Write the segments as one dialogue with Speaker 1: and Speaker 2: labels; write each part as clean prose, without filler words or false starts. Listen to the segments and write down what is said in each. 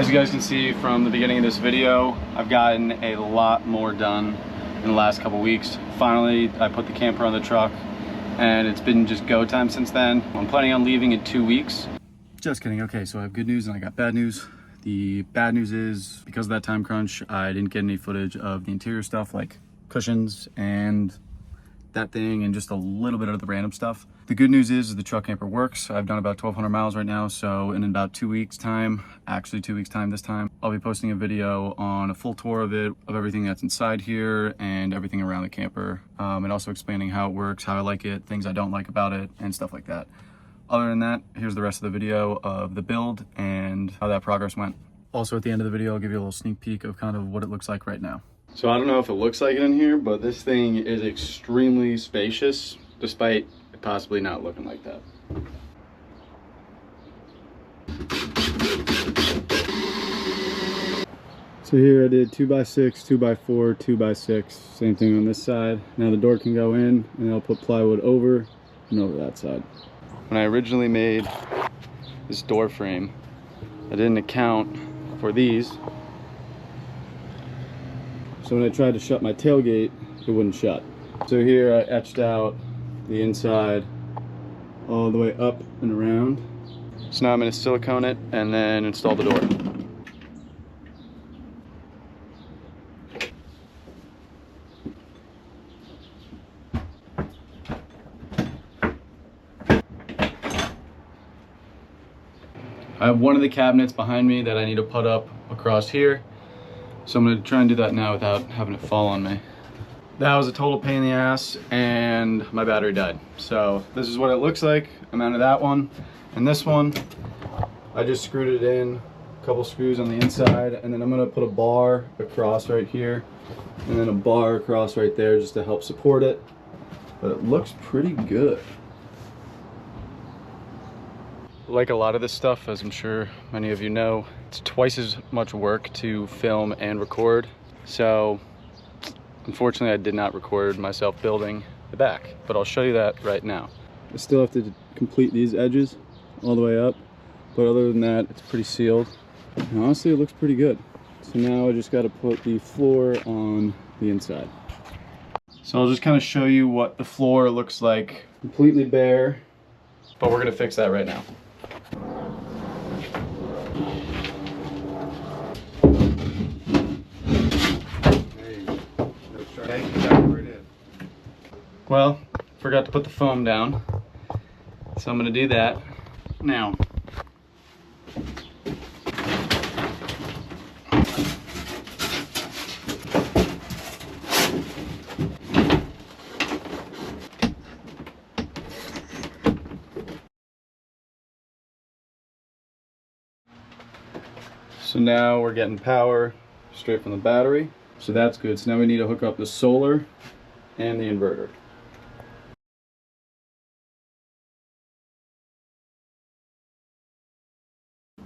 Speaker 1: As you guys can see from the beginning of this video, I've gotten a lot more done in the last couple weeks. Finally, I put the camper on the truck and it's been just go time since then. I'm planning on leaving in 2 weeks. Just kidding. Okay, so I have good news and I got bad news. The bad news is because of that time crunch, I didn't get any footage of the interior stuff like cushions and that thing and just a little bit of the random stuff. The good news is the truck camper works. I've done about 1,200 miles right now, so in about 2 weeks time, actually 2 weeks time this time, I'll be posting a video on a full tour of it, of everything that's inside here and everything around the camper, and also explaining how it works, how I like it, things I don't like about it, and stuff like that. Other than that, here's the rest of the video of the build and how that progress went. Also at the end of the video, I'll give you a little sneak peek of kind of what it looks like right now. So I don't know if it looks like it in here, but this thing is extremely spacious, despite it possibly not looking like that. So here I did 2x6, 2x4, 2x6, same thing on this side. Now the door can go in and I'll put plywood over and over that side. When I originally made this door frame, I didn't account for these. So when I tried to shut my tailgate, it wouldn't shut. So here I etched out the inside all the way up and around. So now I'm going to silicone it and then install the door. I have one of the cabinets behind me that I need to put up across here. So I'm gonna try and do that now without having it fall on me. That was a total pain in the ass and my battery died. So this is what it looks like. I mounted that one and this one. I just screwed it in, a couple screws on the inside, and then I'm gonna put a bar across right here and then a bar across right there just to help support it. But it looks pretty good. Like a lot of this stuff, as I'm sure many of you know, it's twice as much work to film and record. So unfortunately I did not record myself building the back, but I'll show you that right now. I still have to complete these edges all the way up, but other than that it's pretty sealed. And honestly it looks pretty good. So now I just got to put the floor on the inside. So I'll just kind of show you what the floor looks like completely bare, but we're gonna fix that right now. Well, forgot to put the foam down, so I'm going to do that now. So now we're getting power straight from the battery, so that's good. So now we need to hook up the solar and the inverter.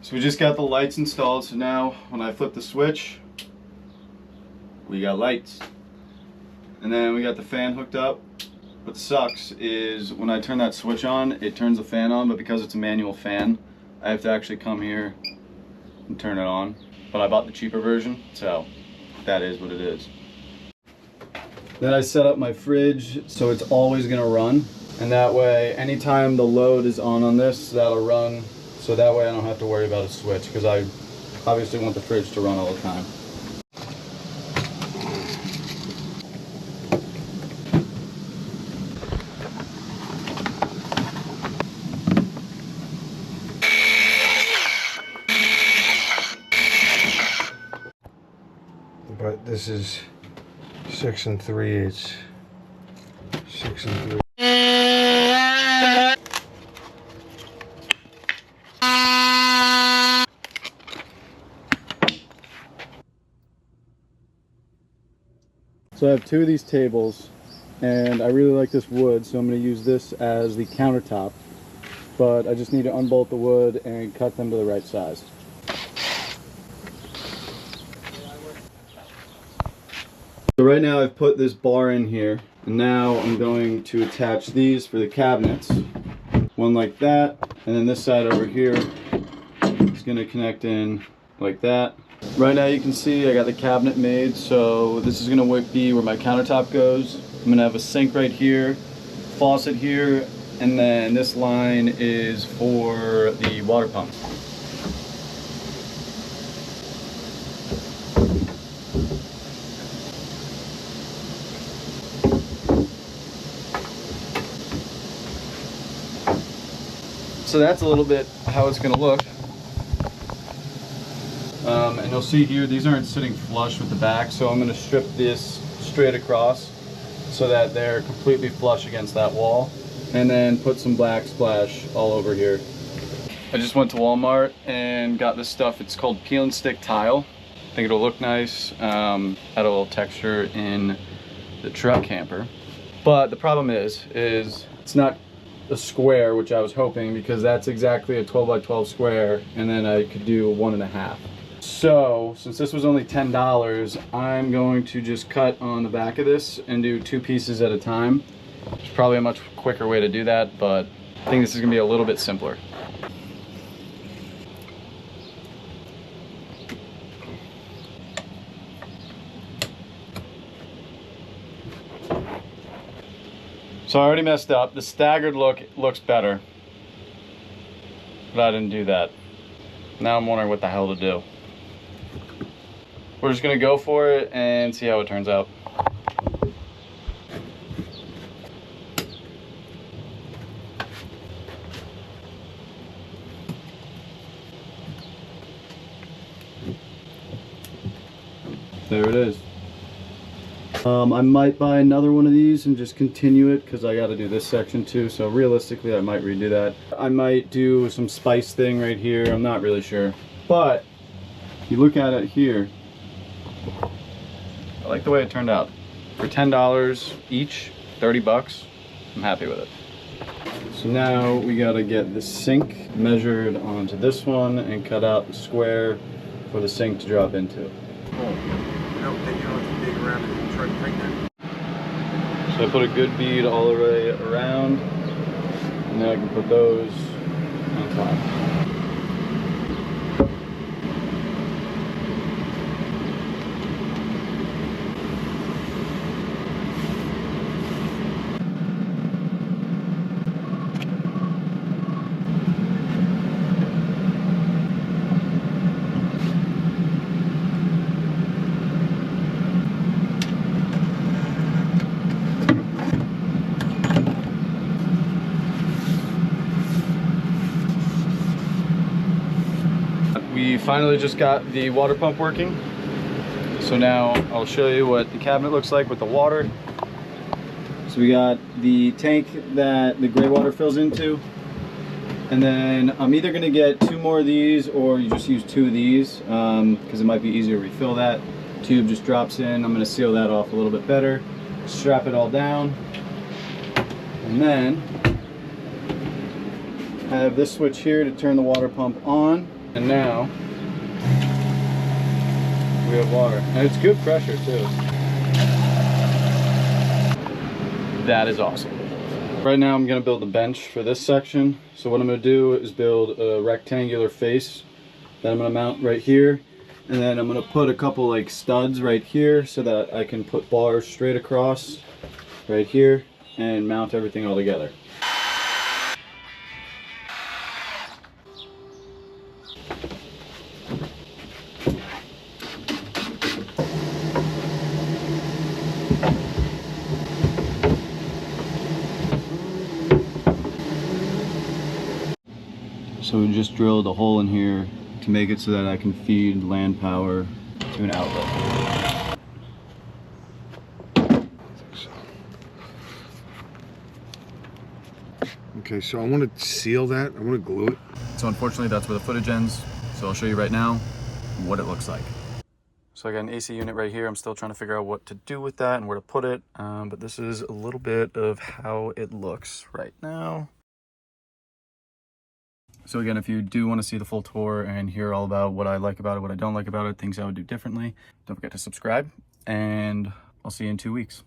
Speaker 1: So we just got the lights installed, so now when I flip the switch, we got lights. And then we got the fan hooked up. What sucks is when I turn that switch on, it turns the fan on, but because it's a manual fan, I have to actually come here and turn it on. But I bought the cheaper version, so that is what it is. Then I set up my fridge so it's always gonna run. And that way, anytime the load is on this, that'll run. So that way I don't have to worry about a switch, because I obviously want the fridge to run all the time.
Speaker 2: But this is 6 3/8. 6 3.
Speaker 1: So I have two of these tables and I really like this wood, so I'm going to use this as the countertop, but I just need to unbolt the wood and cut them to the right size. So right now I've put this bar in here, and now I'm going to attach these for the cabinets. One like that, and then this side over here is going to connect in like that. Right now you can see I got the cabinet made, so this is gonna be where my countertop goes. I'm gonna have a sink right here, faucet here, and then this line is for the water pump. So that's a little bit how it's gonna look. And you'll see here, these aren't sitting flush with the back, so I'm gonna strip this straight across so that they're completely flush against that wall, and then put some black splash all over here. I just went to Walmart and got this stuff. It's called peel and stick tile. I think it'll look nice, add a little texture in the truck camper. But the problem is it's not a square, which I was hoping, because that's exactly a 12 by 12 square, and then I could do 1.5. So since this was only $10, I'm going to just cut on the back of this and do 2 pieces at a time. It's probably a much quicker way to do that, but I think this is gonna be a little bit simpler. So I already messed up. The staggered look looks better, but I didn't do that. Now I'm wondering what the hell to do. We're just gonna go for it and see how it turns out. There it is. I might buy another one of these and just continue it, because I got to do this section too, so realistically I might redo that. I might do some spice thing right here, I'm not really sure. But if you look at it here, I like the way it turned out. For $10 each, 30 bucks, I'm happy with it. So now we got to get the sink measured onto this one and cut out the square for the sink to drop into. So I put a good bead all the way around, and then I can put those on top. We finally just got the water pump working. So now I'll show you what the cabinet looks like with the water. So we got the tank that the gray water fills into. And then I'm either gonna get 2 more of these, or you just use 2 of these, because it might be easier to refill that. Tube just drops in. I'm gonna seal that off a little bit better. Strap it all down. And then I have this switch here to turn the water pump on. And now we have water, and it's good pressure too. That is awesome. Right now I'm gonna build a bench for this section. So what I'm gonna do is build a rectangular face that I'm gonna mount right here, and then I'm gonna put a couple like studs right here so that I can put bars straight across right here and mount everything all together. So we just drilled a hole in here to make it so that I can feed land power to an outlet.
Speaker 2: Okay, so I want to seal that. I want to glue it.
Speaker 1: So unfortunately that's where the footage ends. So I'll show you right now what it looks like. So I got an AC unit right here. I'm still trying to figure out what to do with that and where to put it. But this is a little bit of how it looks right now. So again, if you do want to see the full tour and hear all about what I like about it, what I don't like about it, things I would do differently, don't forget to subscribe, and I'll see you in 2 weeks.